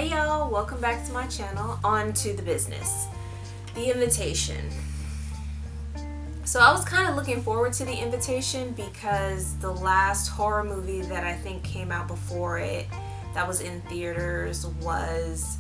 Hey y'all, welcome back to my channel. On to the business. The Invitation. So I was kind of looking forward to The Invitation because the last horror movie that I think came out before it that was in theaters was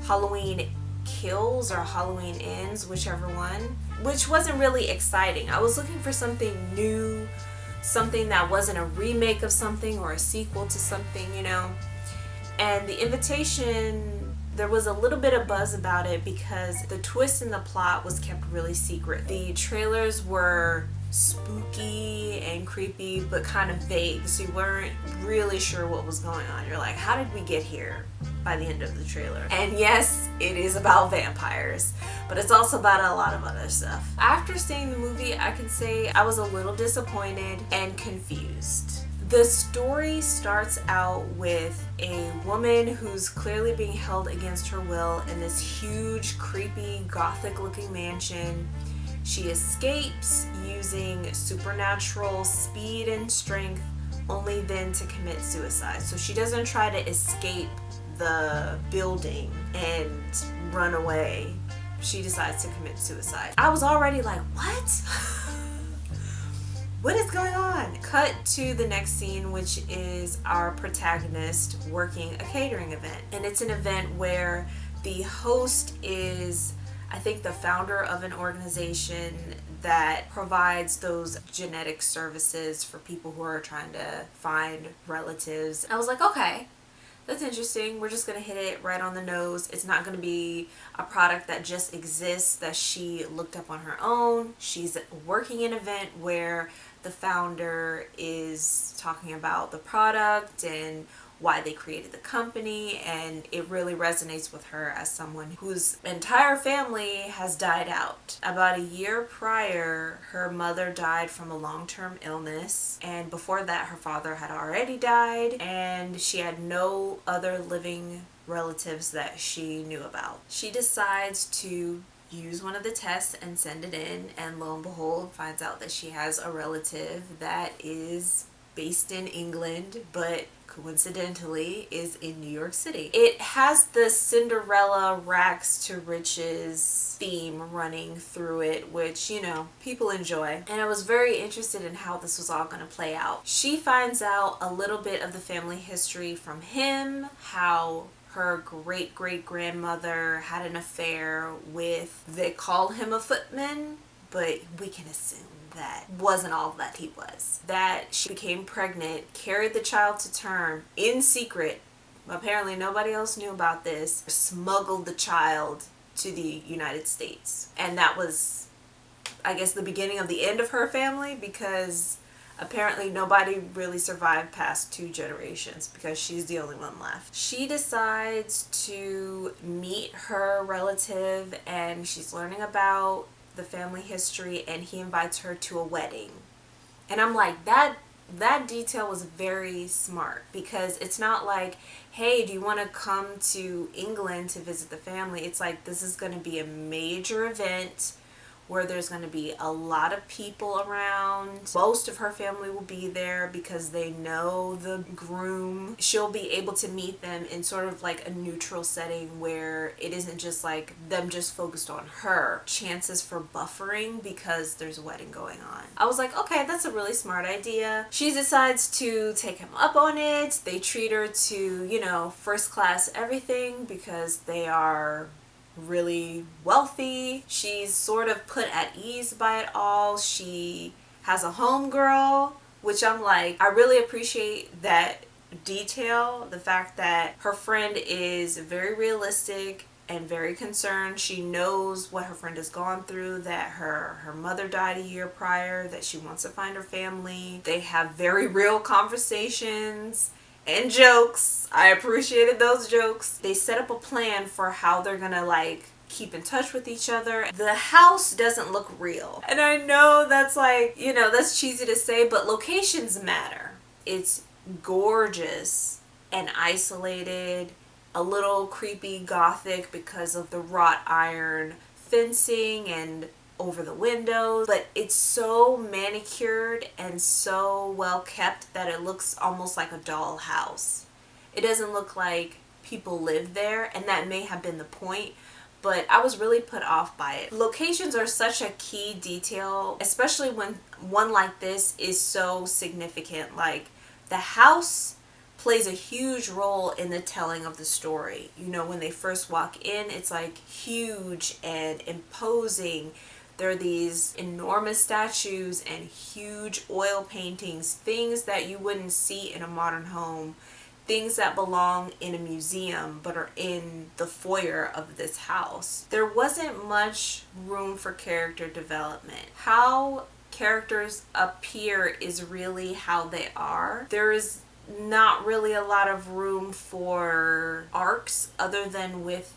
Halloween Kills or Halloween Ends, whichever one, which wasn't really exciting. I was looking for something new, something that wasn't a remake of something or a sequel to something, you know. And The Invitation, there was a little bit of buzz about it because the twist in the plot was kept really secret. The trailers were spooky and creepy but kind of vague, so you weren't really sure what was going on. You're like, how did we get here by the end of the trailer? And yes, it is about vampires, but it's also about a lot of other stuff. After seeing the movie, I can say I was a little disappointed and confused. The story starts out with a woman who's clearly being held against her will in this huge, creepy, gothic-looking mansion. She escapes using supernatural speed and strength, only then to commit suicide. So she doesn't try to escape the building and run away. She decides to commit suicide. I was already like, what? What is going on? Cut to the next scene, which is our protagonist working a catering event. And it's an event where the host is, I think, the founder of an organization that provides those genetic services for people who are trying to find relatives. I was like, okay, that's interesting. We're just gonna hit it right on the nose. It's not gonna be a product that just exists that she looked up on her own. She's working an event where the founder is talking about the product and why they created the company, and it really resonates with her as someone whose entire family has died out. About a year prior, her mother died from a long-term illness, and before that her father had already died, and she had no other living relatives that she knew about. She decides to use one of the tests and send it in, and lo and behold finds out that she has a relative that is based in England but coincidentally is in New York City. It has the Cinderella rags to riches theme running through it, which, you know, people enjoy. And I was very interested in how this was all going to play out. She finds out a little bit of the family history from him, how her great-great-grandmother had an affair with, they call him a footman, but we can assume that wasn't all that he was. That she became pregnant, carried the child to term in secret. Apparently nobody else knew about this. Smuggled the child to the United States. And that was, I guess, the beginning of the end of her family, because apparently nobody really survived past 2 generations because she's the only one left. She decides to meet her relative and she's learning about the family history, and he invites her to a wedding. And I'm like, that detail was very smart, because it's not like, hey, do you want to come to England to visit the family? It's like, this is going to be a major event where there's going to be a lot of people around. Most of her family will be there because they know the groom. She'll be able to meet them in sort of like a neutral setting where it isn't just like them just focused on her. Chances for buffering because there's a wedding going on. I was like, okay, that's a really smart idea. She decides to take him up on it. They treat her to, you know, first class everything because they are really wealthy. She's sort of put at ease by it all. She has a homegirl, which I'm like, I really appreciate that detail. The fact that her friend is very realistic and very concerned. She knows what her friend has gone through, that her mother died a year prior, that she wants to find her family. They have very real conversations and jokes. I appreciated those jokes. They set up a plan for how they're gonna like keep in touch with each other. The house doesn't look real. And I know that's like, you know, that's cheesy to say, but locations matter. It's gorgeous and isolated, a little creepy gothic because of the wrought iron fencing and over the windows, but it's so manicured and so well kept that it looks almost like a doll house. It doesn't look like people live there, and that may have been the point, but I was really put off by it. Locations are such a key detail, especially when one like this is so significant. Like, the house plays a huge role in the telling of the story. You know, when they first walk in, it's like huge and imposing. There are these enormous statues and huge oil paintings, things that you wouldn't see in a modern home, things that belong in a museum but are in the foyer of this house. There wasn't much room for character development. How characters appear is really how they are. There is not really a lot of room for arcs other than with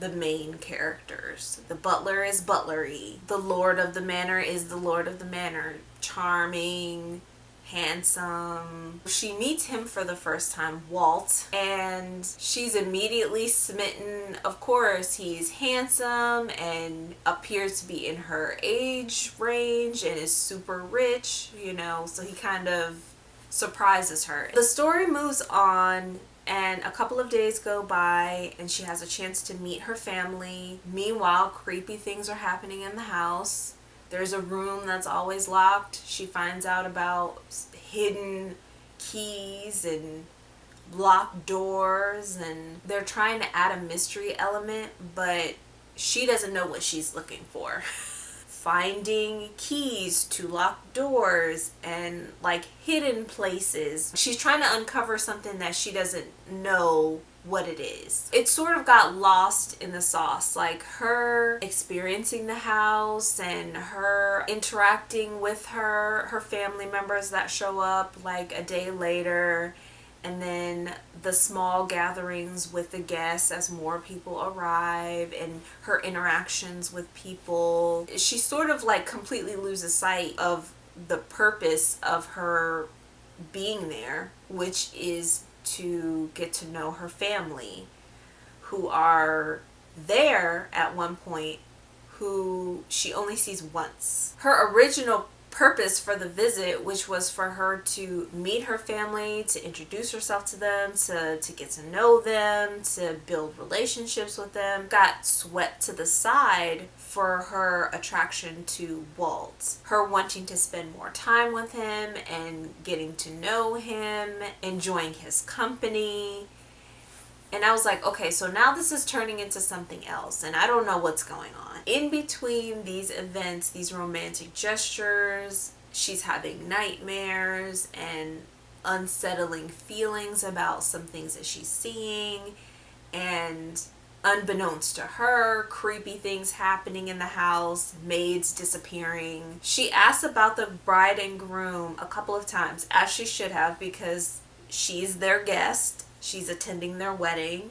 the main characters. The butler is butlery. The lord of the manor is the lord of the manor. Charming, handsome. She meets him for the first time, Walt, and she's immediately smitten. Of course, he's handsome and appears to be in her age range and is super rich, you know, so he kind of surprises her. The story moves on, and a couple of days go by and she has a chance to meet her family. Meanwhile, creepy things are happening in the house. There's a room that's always locked. She finds out about hidden keys and locked doors, and they're trying to add a mystery element, but she doesn't know what she's looking for. Finding keys to locked doors and like hidden places. She's trying to uncover something that she doesn't know what it is. It sort of got lost in the sauce, like her experiencing the house and her interacting with her family members that show up like a day later, and then the small gatherings with the guests as more people arrive, and her interactions with people. She sort of like completely loses sight of the purpose of her being there, which is to get to know her family, who are there at one point, who she only sees once. Her original purpose for the visit, which was for her to meet her family, to introduce herself to them, to get to know them, to build relationships with them, got swept to the side for her attraction to Walt. Her wanting to spend more time with him and getting to know him, enjoying his company. And I was like, okay, so now this is turning into something else, and I don't know what's going on. In between these events, these romantic gestures, she's having nightmares and unsettling feelings about some things that she's seeing, and unbeknownst to her, creepy things happening in the house, maids disappearing. She asked about the bride and groom a couple of times, as she should have, because she's their guest. She's attending their wedding.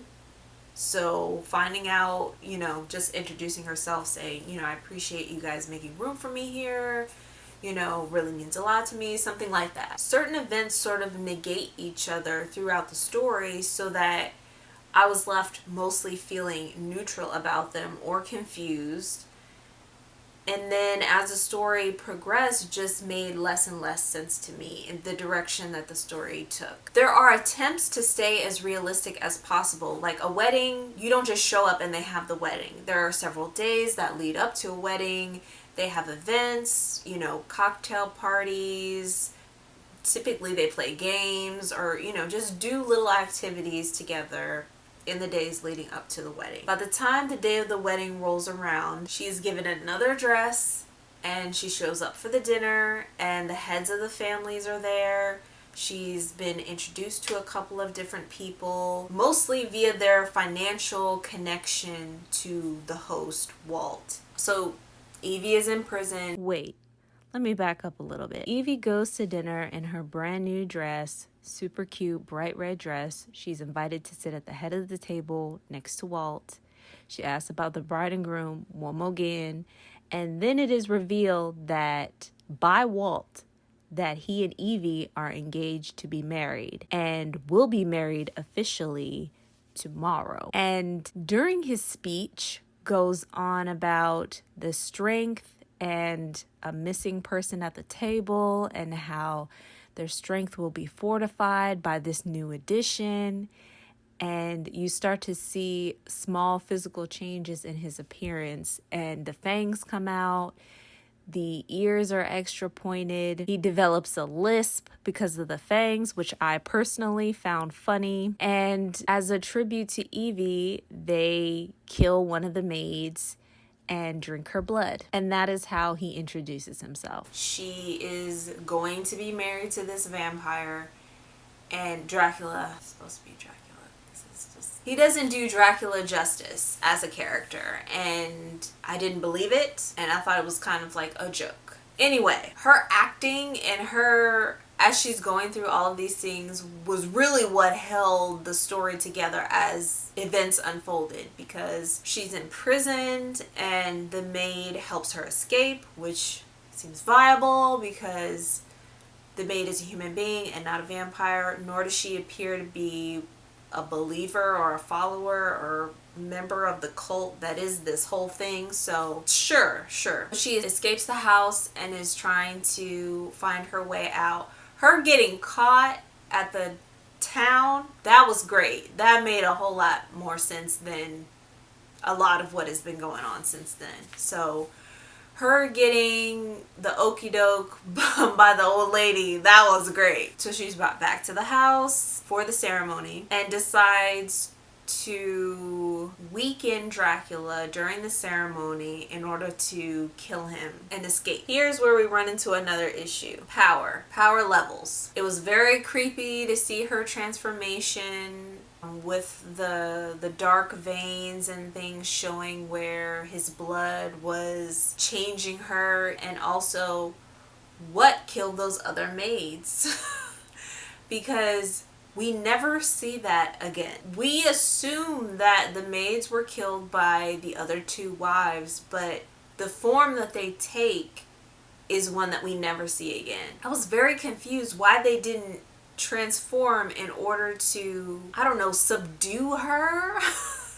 So finding out, you know, just introducing herself, saying, you know, I appreciate you guys making room for me here, you know, really means a lot to me, something like that. Certain events sort of negate each other throughout the story, so that I was left mostly feeling neutral about them or confused. And then as the story progressed, just made less and less sense to me in the direction that the story took. There are attempts to stay as realistic as possible. Like a wedding, you don't just show up and they have the wedding. There are several days that lead up to a wedding. They have events, you know, cocktail parties. Typically they play games or, you know, just do little activities together in the days leading up to the wedding. By the time the day of the wedding rolls around, she is given another dress and she shows up for the dinner, and the heads of the families are there. She's been introduced to a couple of different people, mostly via their financial connection to the host, Walt. So Evie is in prison. Wait, let me back up a little bit. Evie goes to dinner in her brand new dress, super cute, bright red dress. She's invited to sit at the head of the table next to Walt. She asks about the bride and groom one more again. And then it is revealed that by Walt that he and Evie are engaged to be married and will be married officially tomorrow. And during his speech goes on about the strength and a missing person at the table, and how their strength will be fortified by this new addition. and you start to see small physical changes in his appearance, and the fangs come out. The ears are extra pointed. He develops a lisp because of the fangs, which I personally found funny. And as a tribute to Evie, they kill one of the maids and drink her blood. And that is how he introduces himself. She is going to be married to this vampire, and Dracula is supposed to be Dracula. He doesn't do Dracula justice as a character, and I didn't believe it, and I thought it was kind of like a joke. Anyway, her acting and her, as she's going through all of these things, was really what held the story together as events unfolded, because she's imprisoned and the maid helps her escape, which seems viable because the maid is a human being and not a vampire, nor does she appear to be a believer or a follower or member of the cult that is this whole thing. So sure. She escapes the house and is trying to find her way out. Her getting caught at the town, that was great. That made a whole lot more sense than a lot of what has been going on since then. So her getting the okie doke by the old lady, that was great. So she's brought back to the house for the ceremony and decides to weaken Dracula during the ceremony in order to kill him and escape. Here's where we run into another issue. Power levels. It was very creepy to see her transformation with the dark veins and things showing where his blood was changing her, and also what killed those other maids. Because we never see that again. We assume that the maids were killed by the other two wives, but the form that they take is one that we never see again. I was very confused why they didn't transform in order to, I don't know, subdue her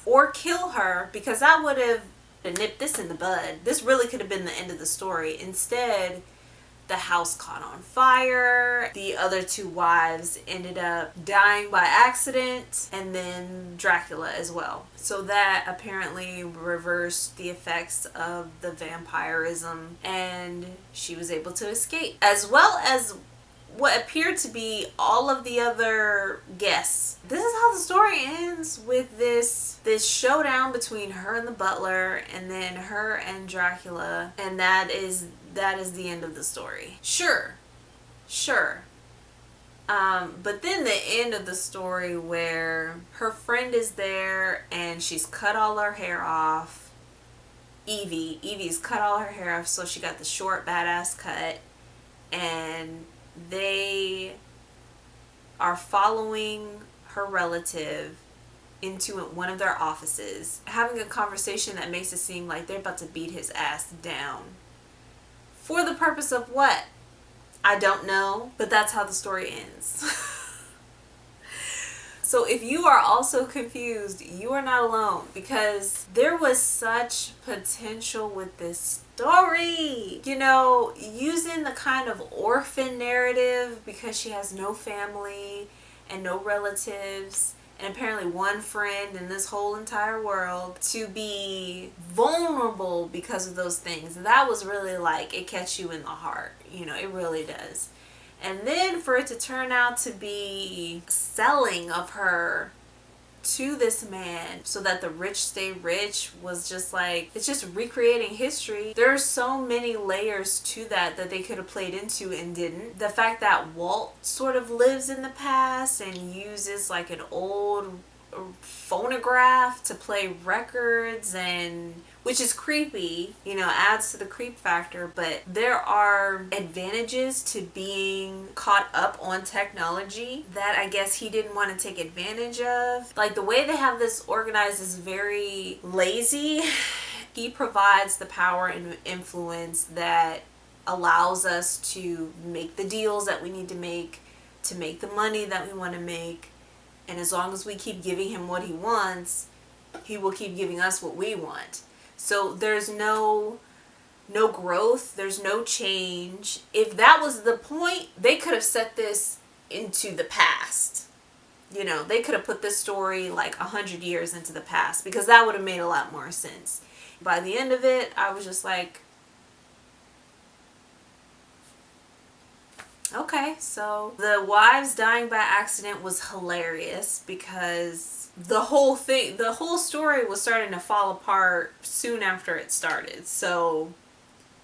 or kill her, because that would have nipped this in the bud. This really could have been the end of the story. Instead, the house caught on fire. The other two wives ended up dying by accident, and then Dracula as well. So that apparently reversed the effects of the vampirism, and she was able to escape, as well as what appeared to be all of the other guests. This is how the story ends, with this showdown between her and the butler, and then her and Dracula, and that is the end of the story. Sure. But then the end of the story where her friend is there and she's cut all her hair off. Evie's cut all her hair off, so she got the short badass cut, and they are following her relative into one of their offices, having a conversation that makes it seem like they're about to beat his ass down. For the purpose of what? I don't know, but that's how the story ends. So if you are also confused, you are not alone, because there was such potential with this story. You know, using the kind of orphan narrative, because she has no family and no relatives, and apparently one friend in this whole entire world, to be vulnerable because of those things. That was really like, it catch you in the heart. You know, it really does. And then for it to turn out to be selling of her to this man so that the rich stay rich was just like, it's just recreating history. There's so many layers to that they could have played into and didn't. The fact that Walt sort of lives in the past and uses like an old phonograph to play records, and which is creepy, you know, adds to the creep factor. But there are advantages to being caught up on technology that I guess he didn't want to take advantage of. Like, the way they have this organized is very lazy. He provides the power and influence that allows us to make the deals that we need to make the money that we want to make. And as long as we keep giving him what he wants, he will keep giving us what we want. So there's no growth, there's no change. If that was the point, they could have set this into the past. You know, they could have put this story like 100 years into the past, because that would have made a lot more sense. By the end of it, I was just like, okay. So the wives dying by accident was hilarious, because the whole story was starting to fall apart soon after it started. So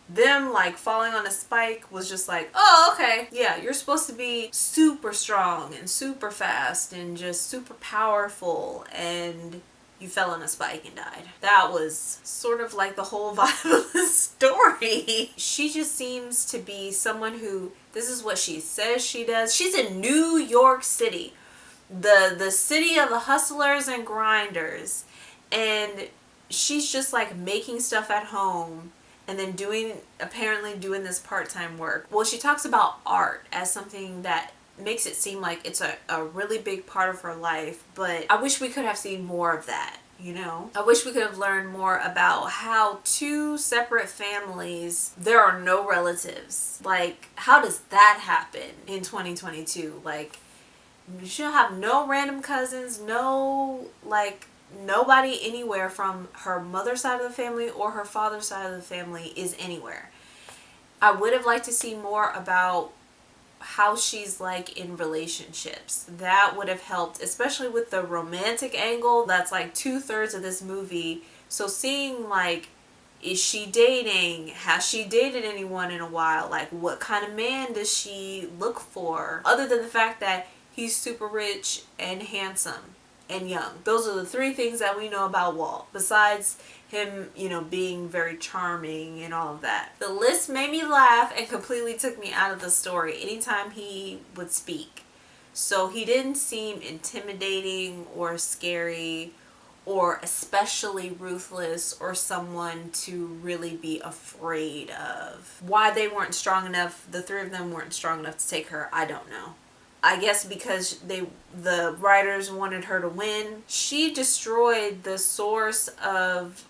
them like falling on a spike was just like, oh, okay, yeah, you're supposed to be super strong and super fast and just super powerful, and you fell on a spike and died. That was sort of like the whole vibe of the story. She just seems to be someone who, this is what she says she does. She's in New York City, the city of the hustlers and grinders, and she's just like making stuff at home and then apparently doing this part-time work. Well, she talks about art as something that makes it seem like it's a really big part of her life, but I wish we could have seen more of that, you know? I wish we could have learned more about how two separate families, there are no relatives. Like, how does that happen in 2022? Like, she'll have no random cousins, no, like, nobody anywhere from her mother's side of the family or her father's side of the family is anywhere. I would have liked to see more about how she's like in relationships. That would have helped, especially with the romantic angle. That's like 2/3 of this movie. So seeing like, is she dating? Has she dated anyone in a while? Like, what kind of man does she look for? Other than the fact that he's super rich and handsome and young. Those are the three things that we know about Walt, besides him, you know, being very charming and all of that. The list made me laugh and completely took me out of the story anytime he would speak. So he didn't seem intimidating or scary or especially ruthless or someone to really be afraid of. Why they weren't strong enough, the three of them weren't strong enough to take her, I don't know. I guess because the writers wanted her to win. She destroyed the source of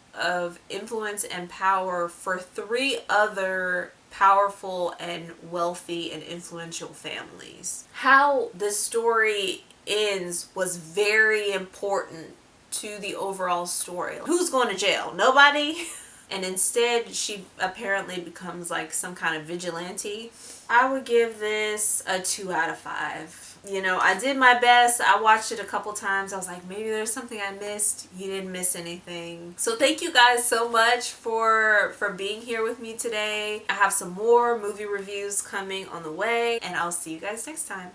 influence and power for three other powerful and wealthy and influential families. How this story ends was very important to the overall story. Who's going to jail? Nobody. And instead she apparently becomes like some kind of vigilante. I would give this a 2 out of 5. You know, I did my best. I watched it a couple times. I was like, maybe there's something I missed. You didn't miss anything. So thank you guys so much for being here with me today. I have some more movie reviews coming on the way, and I'll see you guys next time.